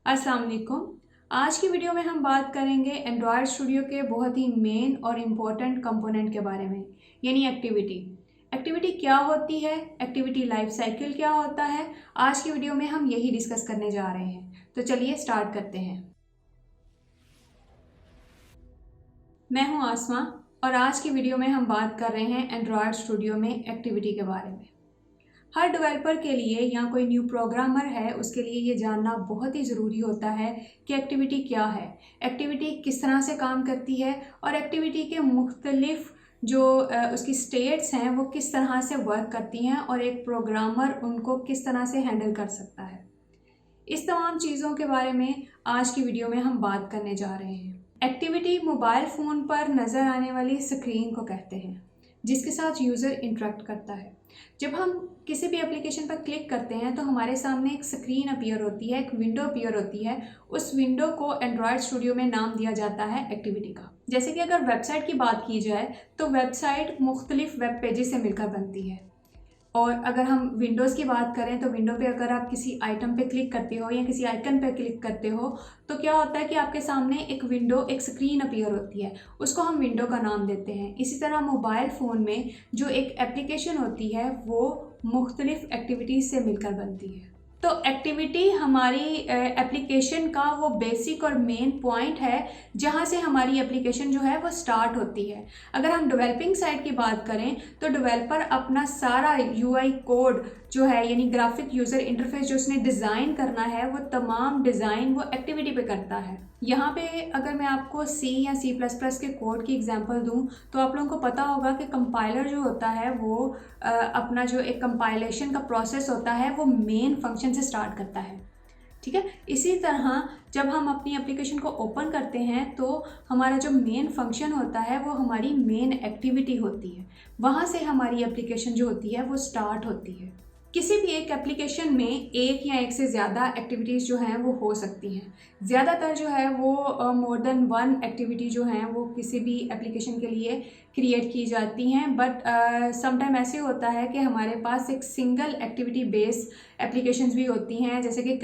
अस्सलाम वालेकुम। आज की वीडियो में हम बात करेंगे एंड्रॉयड स्टूडियो के बहुत ही मेन और इम्पोर्टेंट कंपोनेंट के बारे में, यानी एक्टिविटी। एक्टिविटी क्या होती है, एक्टिविटी लाइफ साइकिल क्या होता है, आज की वीडियो में हम यही डिस्कस करने जा रहे हैं। तो चलिए स्टार्ट करते हैं। मैं हूं आसमा और आज की वीडियो में हम बात कर रहे हैं एंड्रॉयड स्टूडियो में एक्टिविटी के बारे में। हर डेवलपर के लिए या कोई न्यू प्रोग्रामर है उसके लिए ये जानना बहुत ही ज़रूरी होता है कि एक्टिविटी क्या है, एक्टिविटी किस तरह से काम करती है और एक्टिविटी के मुख्तलिफ जो उसकी स्टेट्स हैं वो किस तरह से वर्क करती हैं और एक प्रोग्रामर उनको किस तरह से हैंडल कर सकता है। इस तमाम चीज़ों के बारे में आज की वीडियो में हम बात करने जा रहे हैं। एक्टिविटी मोबाइल फ़ोन पर नज़र आने वाली स्क्रीन को कहते हैं जिसके साथ यूज़र इंटरेक्ट करता है। जब हम किसी भी एप्लीकेशन पर क्लिक करते हैं तो हमारे सामने एक स्क्रीन अपीयर होती है, एक विंडो अपीयर होती है। उस विंडो को एंड्रॉयड स्टूडियो में नाम दिया जाता है एक्टिविटी का। जैसे कि अगर वेबसाइट की बात की जाए तो वेबसाइट मुख्तलिफ वेब पेजेस से मिलकर बनती है। और अगर हम विंडोज़ की बात करें तो विंडो पे अगर आप किसी आइटम पे क्लिक करते हो या किसी आइकन पे क्लिक करते हो तो क्या होता है कि आपके सामने एक विंडो, एक स्क्रीन अपीयर होती है, उसको हम विंडो का नाम देते हैं। इसी तरह मोबाइल फ़ोन में जो एक एप्लीकेशन होती है वो मुख्तलिफ एक्टिविटीज़ से मिलकर बनती है। तो एक्टिविटी हमारी एप्लीकेशन का वो बेसिक और मेन पॉइंट है जहाँ से हमारी एप्लीकेशन जो है वो स्टार्ट होती है। अगर हम डेवलपिंग साइड की बात करें तो डेवलपर अपना सारा यूआई कोड जो है यानी ग्राफिक यूज़र इंटरफेस जो उसने डिज़ाइन करना है वो तमाम डिज़ाइन वो एक्टिविटी पे करता है। यहाँ पे अगर मैं आपको C या C++ के कोड की एग्जांपल दूँ तो आप लोगों को पता होगा कि कंपाइलर जो होता है वो अपना जो एक कंपाइलेशन का प्रोसेस होता है वो मेन फंक्शन से स्टार्ट करता है। ठीक है, इसी तरह जब हम अपनी एप्लीकेशन को ओपन करते हैं तो हमारा जो मेन फंक्शन होता है वो हमारी मेन एक्टिविटी होती है। वहाँ से हमारी एप्लीकेशन जो होती है वो स्टार्ट होती है। किसी भी एक एप्लीकेशन में एक या एक से ज़्यादा एक्टिविटीज़ जो हैं वो हो सकती हैं। ज़्यादातर जो है वो मोर देन वन एक्टिविटी जो हैं वो किसी भी एप्लीकेशन के लिए क्रिएट की जाती हैं। बट समटाइम ऐसे होता है कि हमारे पास एक सिंगल एक्टिविटी बेस एप्लीकेशंस भी होती हैं, जैसे कि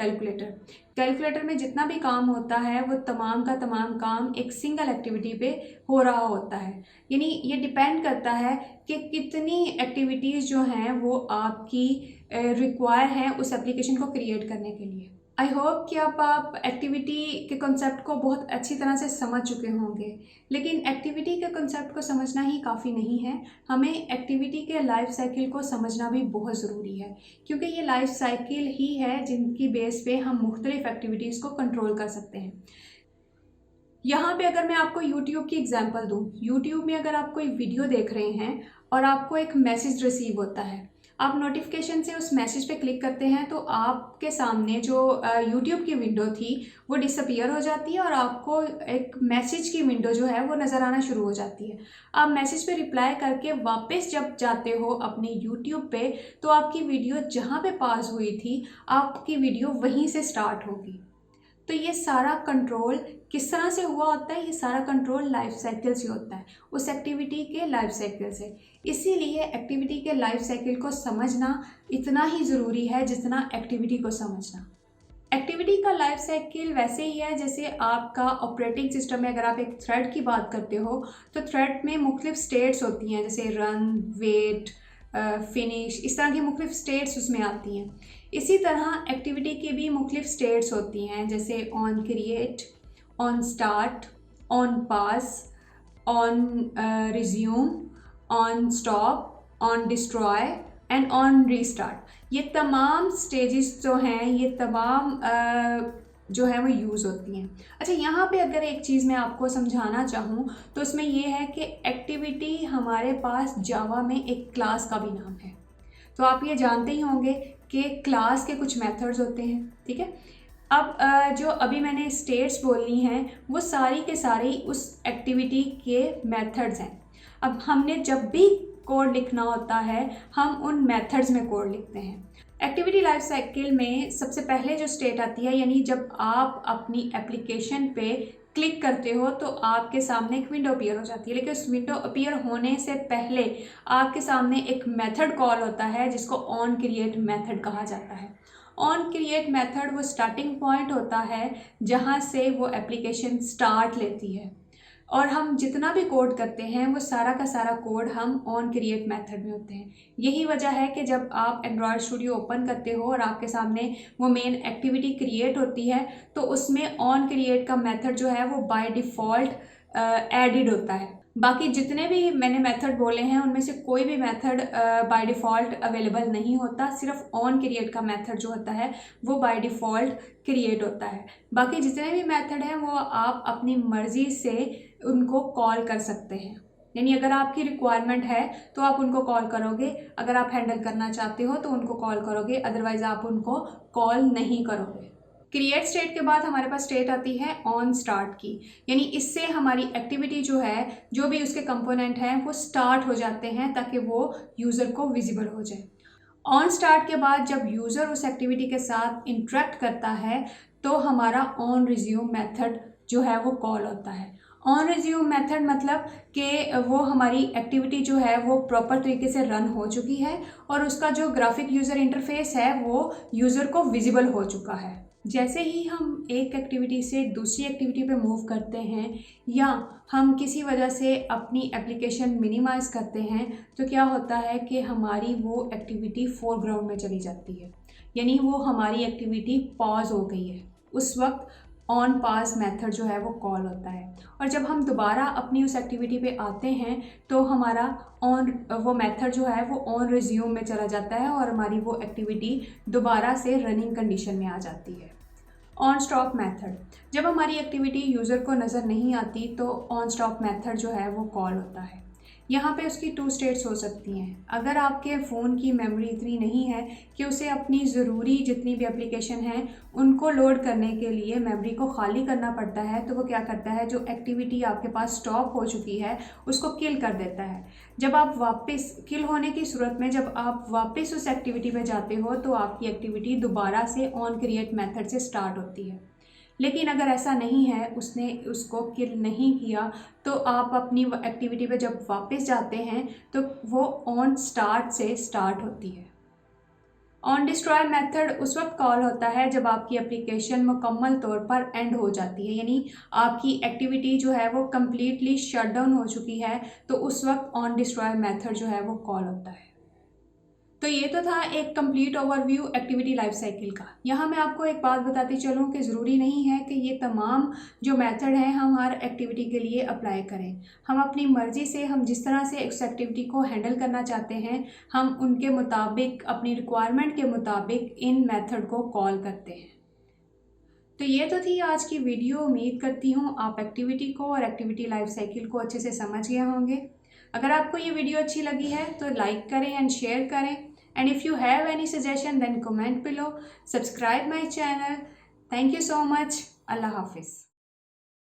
कैलकुलेटर में जितना भी काम होता है वो तमाम का तमाम काम एक सिंगल एक्टिविटी पे हो रहा होता है। यानी ये डिपेंड करता है कि कितनी एक्टिविटीज़ जो हैं वो आपकी रिक्वायर हैं उस एप्लीकेशन को क्रिएट करने के लिए। आई होप कि आप एक्टिविटी के कॉन्सेप्ट को बहुत अच्छी तरह से समझ चुके होंगे। लेकिन एक्टिविटी के कॉन्सेप्ट को समझना ही काफ़ी नहीं है, हमें एक्टिविटी के लाइफ साइकिल को समझना भी बहुत ज़रूरी है, क्योंकि ये लाइफ साइकिल ही है जिनकी बेस पे हम मुख्तलिफ एक्टिविटीज़ को कंट्रोल कर सकते हैं। यहाँ पे अगर मैं आपको YouTube की एग्जांपल दूँ, YouTube में अगर आप कोई वीडियो देख रहे हैं और आपको एक मैसेज रिसीव होता है, आप नोटिफिकेशन से उस मैसेज पे क्लिक करते हैं तो आपके सामने जो YouTube की विंडो थी वो डिसअपीयर हो जाती है और आपको एक मैसेज की विंडो जो है वो नज़र आना शुरू हो जाती है। आप मैसेज पे रिप्लाई करके वापस जब जाते हो अपने YouTube पे तो आपकी वीडियो जहाँ पे पास हुई थी आपकी वीडियो वहीं से स्टार्ट होगी। तो ये सारा कंट्रोल किस तरह से हुआ होता है, ये सारा कंट्रोल लाइफ साइकिल से होता है, उस एक्टिविटी के लाइफ साइकिल से। इसीलिए एक्टिविटी के लाइफ साइकिल को समझना इतना ही ज़रूरी है जितना एक्टिविटी को समझना। एक्टिविटी का लाइफ साइकिल वैसे ही है जैसे आपका ऑपरेटिंग सिस्टम में अगर आप एक थ्रेड की बात करते हो तो थ्रेड में मुख्तलिफ स्टेट्स होती हैं, जैसे रन, वेट, फिनिश, इस तरह की मुख्तलिफ स्टेट्स उसमें आती हैं। इसी तरह एक्टिविटी की भी मुख्तलिफ स्टेट्स होती हैं, जैसे on create, on start, on pass, on resume, on stop, on destroy and on restart. ये तमाम स्टेजेस जो हैं ये तमाम जो है वो यूज़ होती हैं। अच्छा, यहाँ पे अगर एक चीज़ मैं आपको समझाना चाहूँ तो उसमें ये है कि एक्टिविटी हमारे पास जावा में एक क्लास का भी नाम है। तो आप ये जानते ही होंगे कि क्लास के कुछ मेथड्स होते हैं। ठीक है, अब जो अभी मैंने स्टेट्स बोलनी हैं वो सारी के सारी उस एक्टिविटी के मेथड्स हैं। अब हमने जब भी कोड लिखना होता है हम उन मेथड्स में कोड लिखते हैं। एक्टिविटी लाइफ साइकिल में सबसे पहले जो स्टेट आती है, यानी जब आप अपनी एप्लीकेशन पे क्लिक करते हो तो आपके सामने एक विंडो अपीयर हो जाती है, लेकिन उस विंडो अपीयर होने से पहले आपके सामने एक मेथड कॉल होता है जिसको ऑन क्रिएट मेथड कहा जाता है। ऑन क्रिएट मेथड वो स्टार्टिंग पॉइंट होता है जहाँ से वो एप्लीकेशन स्टार्ट लेती है, और हम जितना भी कोड करते हैं वो सारा का सारा कोड हम ऑन क्रिएट मेथड में होते हैं। यही वजह है कि जब आप एंड्रॉयड स्टूडियो ओपन करते हो और आपके सामने वो मेन एक्टिविटी क्रिएट होती है तो उसमें ऑन क्रिएट का मेथड जो है वो बाय डिफ़ॉल्ट एडिड होता है। बाकी जितने भी मैंने मेथड बोले हैं उनमें से कोई भी मेथड बाय डिफ़ॉल्ट अवेलेबल नहीं होता, सिर्फ ऑन क्रिएट का मेथड जो होता है वो बाय डिफ़ॉल्ट क्रिएट होता है। बाकी जितने भी मेथड हैं वो आप अपनी मर्ज़ी से उनको कॉल कर सकते हैं, यानी अगर आपकी रिक्वायरमेंट है तो आप उनको कॉल करोगे, अगर आप हैंडल करना चाहते हो तो उनको कॉल करोगे, अदरवाइज़ आप उनको कॉल नहीं करोगे। क्रिएट स्टेट के बाद हमारे पास स्टेट आती है ऑन स्टार्ट की, यानी इससे हमारी एक्टिविटी जो है, जो भी उसके कंपोनेंट हैं वो स्टार्ट हो जाते हैं ताकि वो यूज़र को विजिबल हो जाए। ऑन स्टार्ट के बाद जब यूज़र उस एक्टिविटी के साथ इंटरेक्ट करता है तो हमारा ऑन रिज्यूम मेथड जो है वो कॉल होता है। ऑन रिज्यूम मेथड मतलब कि वो हमारी एक्टिविटी जो है वो प्रॉपर तरीके से रन हो चुकी है और उसका जो ग्राफिक यूज़र इंटरफेस है वो यूज़र को विजिबल हो चुका है। जैसे ही हम एक एक्टिविटी से दूसरी एक्टिविटी पे मूव करते हैं या हम किसी वजह से अपनी एप्लीकेशन मिनिमाइज़ करते हैं तो क्या होता है कि हमारी वो एक्टिविटी फोरग्राउंड में चली जाती है, यानी वो हमारी एक्टिविटी पॉज हो गई है। उस वक्त ऑन पास मेथड जो है वो कॉल होता है, और जब हम दोबारा अपनी उस एक्टिविटी पे आते हैं तो हमारा ऑन वो मेथड जो है वो ऑन रिज्यूम में चला जाता है और हमारी वो एक्टिविटी दोबारा से रनिंग कंडीशन में आ जाती है। ऑन स्टॉप मेथड, जब हमारी एक्टिविटी यूज़र को नज़र नहीं आती तो ऑन स्टॉप मेथड जो है वो कॉल होता है। यहाँ पे उसकी 2 स्टेट्स हो सकती हैं। अगर आपके फ़ोन की मेमोरी इतनी नहीं है कि उसे अपनी ज़रूरी जितनी भी एप्लीकेशन हैं उनको लोड करने के लिए मेमोरी को खाली करना पड़ता है, तो वो क्या करता है, जो एक्टिविटी आपके पास स्टॉप हो चुकी है उसको किल कर देता है। जब आप वापस किल होने की सूरत में जब आप वापस उस एक्टिविटी पे जाते हो तो आपकी एक्टिविटी दोबारा से ऑन क्रिएट मेथड से स्टार्ट होती है। लेकिन अगर ऐसा नहीं है, उसने उसको किल नहीं किया, तो आप अपनी एक्टिविटी पे जब वापस जाते हैं तो वो ऑन स्टार्ट से स्टार्ट होती है। ऑन डिस्ट्रॉय मेथड उस वक्त कॉल होता है जब आपकी एप्लीकेशन मुकम्मल तौर पर एंड हो जाती है, यानी आपकी एक्टिविटी जो है वो कम्प्लीटली शट डाउन हो चुकी है, तो उस वक्त ऑन डिस्ट्रॉय मेथड जो है वो कॉल होता है। तो ये तो था एक complete overview activity life cycle का। यहाँ मैं आपको एक बात बताती चलूँ कि ज़रूरी नहीं है कि ये तमाम जो मेथड हैं हम हर एक्टिविटी के लिए अप्लाई करें। हम अपनी मर्ज़ी से, हम जिस तरह से उस एक्टिविटी को हैंडल करना चाहते हैं, हम उनके मुताबिक, अपनी रिक्वायरमेंट के मुताबिक इन मेथड को कॉल करते हैं। तो ये तो थी आज की वीडियो। उम्मीद करती हूँ आप एक्टिविटी को और एक्टिविटी लाइफ साइकिल को अच्छे से समझ गए होंगे। अगर आपको ये वीडियो अच्छी लगी है तो लाइक करें एंड शेयर करें, and if you have any suggestion then comment below. Subscribe my channel. Thank you so much. Allah Hafiz.